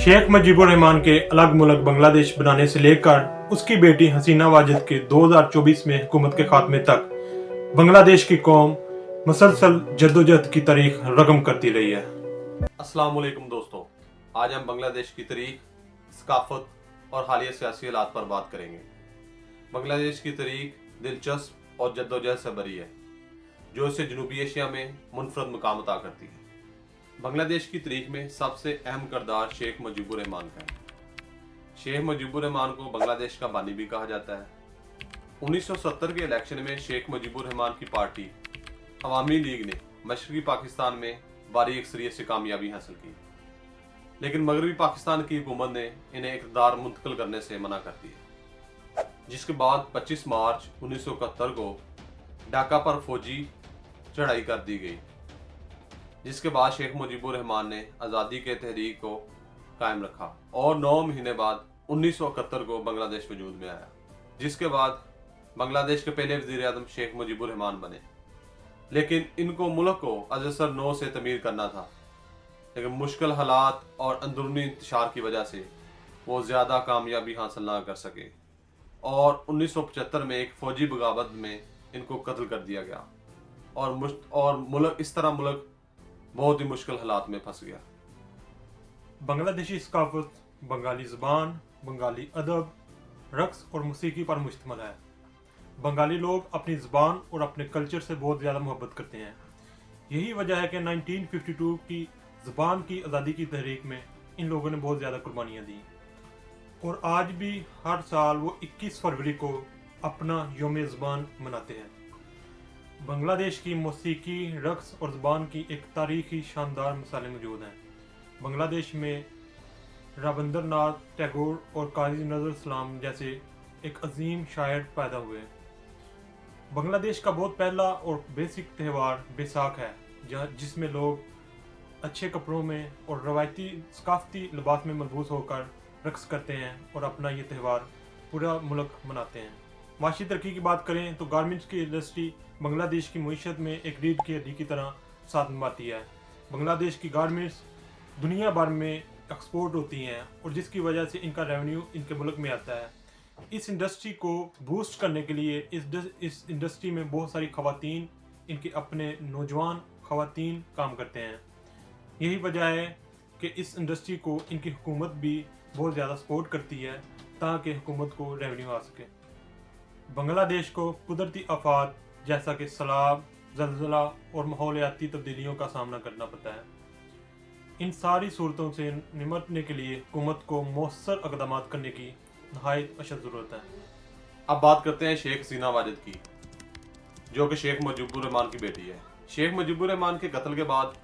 शेख मुजीबुर रहमान के अलग मुल्क बांग्लादेश बनाने से लेकर उसकी बेटी हसीना वाजिद के 2024 में हुकूमत के खात्मे तक बांग्लादेश की कौम मुसलसल जद्दोजहद की तारीख रकम करती रही है। अस्सलाम वालेकुम दोस्तों, आज हम बांग्लादेश की तारीख, सकाफत और हालिया सियासी हालात पर बात करेंगे। बांग्लादेश की तारीख दिलचस्प और जद्दोजहद से भरी है जो इसे जनूबी एशिया में मुनफरद मुकाम अता करती है। बांग्लादेश की तारीख में सबसे अहम किरदार शेख मुजीबुर रहमान का है। शेख मुजीबुर रहमान को बांग्लादेश का बानी भी कहा जाता है। 1970 के इलेक्शन में शेख मुजीबुर रहमान की पार्टी अवामी लीग ने मशरकी पाकिस्तान में भारी अक्सरियत से कामयाबी हासिल की, लेकिन मगरबी पाकिस्तान की हुकूमत ने इन्हें इक़्तिदार मुंतकिल करने से मना कर दिया, जिसके बाद 25 मार्च 1971 को ढाका पर फौजी चढ़ाई कर दी गई, जिसके बाद शेख मुजीबुर रहमान ने आज़ादी के तहरीक को कायम रखा और 9 महीने बाद 1971 को बांग्लादेश वजूद में आया, जिसके बाद बांग्लादेश के पहले वज़ीर आज़म शेख मुजीबुर रहमान बने। लेकिन इनको मुल्क को अज़सर नौ से तमीर करना था, लेकिन मुश्किल हालात और अंदरूनी इंतशार की वजह से वो ज़्यादा कामयाबी हासिल ना कर सके और 1975 में एक फ़ौजी बगावत में इनको कत्ल कर दिया गया और मुल्क बहुत ही मुश्किल हालात में फंस गया। बांग्लादेशी सकाफत बंगाली ज़बान, बंगाली अदब, रक्स और मौसीकी पर मुश्तमिल है। बंगाली लोग अपनी ज़बान और अपने कल्चर से बहुत ज़्यादा मोहब्बत करते हैं। यही वजह है कि 1952 की ज़बान की आज़ादी की तहरीक में इन लोगों ने बहुत ज़्यादा कुर्बानियाँ दी और आज भी हर साल वो 21 फरवरी को अपना यौम ज़बान मनाते हैं। बांग्लादेश की मौसीकी, रक्स और ज़बान की एक तारीखी शानदार मिसालें मौजूद हैं। बांग्लादेश में रविंद्रनाथ टैगोर और काजी नज़र इस्लाम जैसे एक अजीम शायर पैदा हुए। बांग्लादेश का बहुत पहला और बेसिक त्यौहार बैसाख है, जिसमें लोग अच्छे कपड़ों में और रवायती सकाफती लिबास में मलबूस होकर रक्स करते हैं और अपना ये त्यौहार पूरा मुल्क मनाते हैं। माशी तरक्की की बात करें तो गारमेंट्स की इंडस्ट्री बांग्लादेश की मईशत में एक रीढ़ की हड्डी की तरह साथ निभाती है। बांग्लादेश की गारमेंट्स दुनिया भर में एक्सपोर्ट होती हैं और जिसकी वजह से इनका रेवेन्यू इनके मुल्क में आता है। इस इंडस्ट्री को बूस्ट करने के लिए इस इंडस्ट्री में बहुत सारी खवातीन, इनके अपने नौजवान खवातीन काम करते हैं। यही वजह है कि इस इंडस्ट्री को इनकी हुकूमत भी बहुत ज़्यादा सपोर्ट करती है ताकि हुकूमत को रेवेन्यू आ सके। बांग्लादेश को कुदरती आफात जैसा कि सैलाब, ज़लज़ला और माहौलियाती तब्दीलियों का सामना करना पड़ता है। इन सारी सूरतों से निपटने के लिए हुकूमत को मौसर इक़दाम करने की नहायत अशद ज़रूरत है। अब बात करते हैं शेख हसीना वाजिद की, जो कि शेख मुजीबुर रहमान की बेटी है। शेख मुजीबुर रहमान के कत्ल के बाद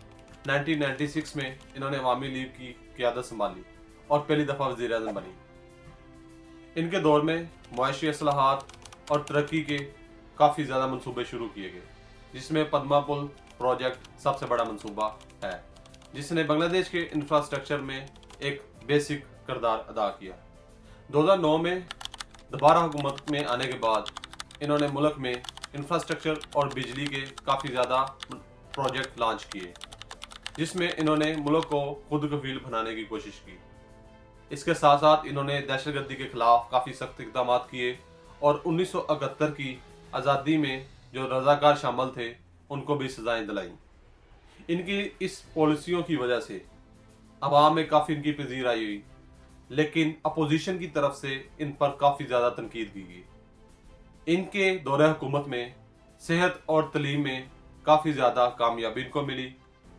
1996 में इन्होंने अवामी लीग की क़यादत संभाली और पहली दफ़ा वज़ीर आज़म बनी। इनके दौर में मुआशी असलाहात और तरक्की के काफ़ी ज़्यादा मंसूबे शुरू किए गए, जिसमें पद्मा पुल प्रोजेक्ट सबसे बड़ा मंसूबा है, जिसने बांग्लादेश के इंफ्रास्ट्रक्चर में एक बेसिक किरदार अदा किया। 2009 में दोबारा हुकूमत में आने के बाद इन्होंने मुल्क में इंफ्रास्ट्रक्चर और बिजली के काफ़ी ज़्यादा प्रोजेक्ट लॉन्च किए, जिसमें इन्होंने मुल्क को खुद कफील बनाने की कोशिश की। इसके साथ साथ इन्होंने दहशतगर्दी के खिलाफ काफ़ी सख्त इक़दाम किए और 1971 की आज़ादी में जो रज़ाकार शामिल थे उनको भी सज़ाएं दिलाई। इनकी इस पॉलिसियों की वजह से अवाम में काफ़ी इनकी पजीर आई हुई, लेकिन अपोजिशन की तरफ से इन पर काफ़ी ज़्यादा तनकीद की गई। इनके दौरे हुकूमत में सेहत और तलीम में काफ़ी ज़्यादा कामयाबी इनको मिली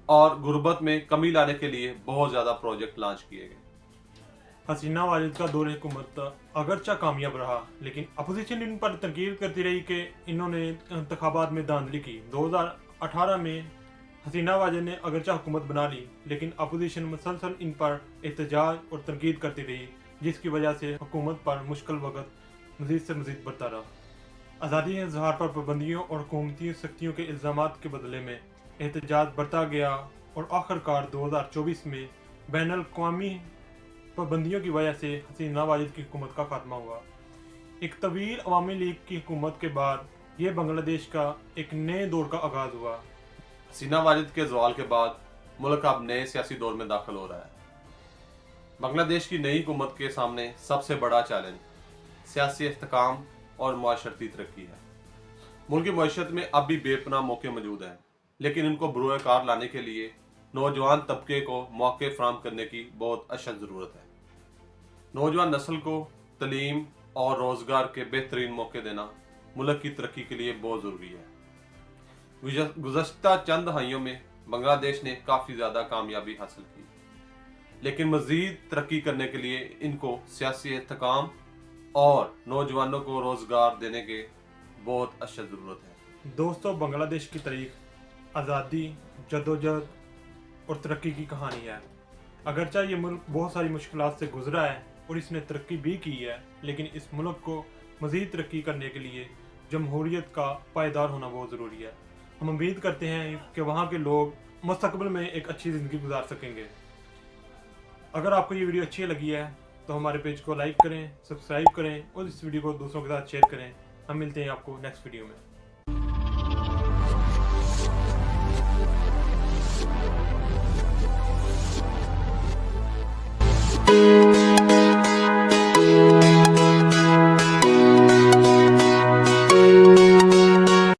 और गुर्बत में कमी लाने के लिए बहुत ज़्यादा प्रोजेक्ट लॉन्च किए गए। हसीना वाजिद का दौर हुकूमत अगरचा कामयाब रहा, लेकिन अपोजिशन इन पर तनकीद करती रही कि इन्होंने इंतखाबात में धांधली की। 2018 में हसीना वाजिद ने अगरचा हुकूमत बना ली, लेकिन अपोजिशन मुसलसल इन पर एहतजाज और तनकीद करती रही, जिसकी वजह से हुकूमत पर मुश्किल वक्त मज़ीद से मज़ीद बढ़ता रहा। आज़ादी इज़हार पर पाबंदियों और हुकूमती सख्तियों के इल्ज़ामात के बदले में एहतजाज बढ़ता गया और आखिरकार 2024 में बैनुल-अक़वामी पाबंदियों की वजह से हसीना वाजिद की हुकूमत का खात्मा हुआ। एक तवील अवामी लीग की हुकूमत के बाद ये बांग्लादेश का एक नए दौर का आगाज़ हुआ। हसीना वाजिद के ज़वाल के बाद मुल्क अब नए सियासी दौर में दाखिल हो रहा है। बांग्लादेश की नई हुकूमत के सामने सबसे बड़ा चैलेंज सियासी इस्तेकाम और माशरती तरक्की है। मुल्क की मईशत में अब भी बेपनाह मौके मौजूद हैं, लेकिन इनको बरूए कार लाने के लिए नौजवान तबके को मौके फराहम करने की बहुत अशद ज़रूरत है। नौजवान नस्ल को तलीम और रोज़गार के बेहतरीन मौके देना मुल्क की तरक्की के लिए बहुत ज़रूरी है। गुज़श्ता चंद दहाइयों में बांग्लादेश ने काफ़ी ज़्यादा कामयाबी हासिल की, लेकिन मज़ीद तरक्की करने के लिए इनको सियासी इस्तेकाम और नौजवानों को रोज़गार देने के बहुत अशद ज़रूरत है। दोस्तों, बांग्लादेश की तारीख आज़ादी, जदोजहद और तरक्की की कहानी है। अगरचे ये मुल्क बहुत सारी मुश्किलात से गुजरा है और इसने तरक्की भी की है, लेकिन इस मुल्क को मज़ीद तरक्की करने के लिए जमहूरियत का पायदार होना बहुत ज़रूरी है। हम उम्मीद करते हैं कि वहाँ के लोग मुस्तकबिल में एक अच्छी ज़िंदगी गुजार सकेंगे। अगर आपको ये वीडियो अच्छी लगी है तो हमारे पेज को लाइक करें, सब्सक्राइब करें और इस वीडियो को दूसरों के साथ शेयर करें। हम मिलते हैं आपको नेक्स्ट वीडियो में।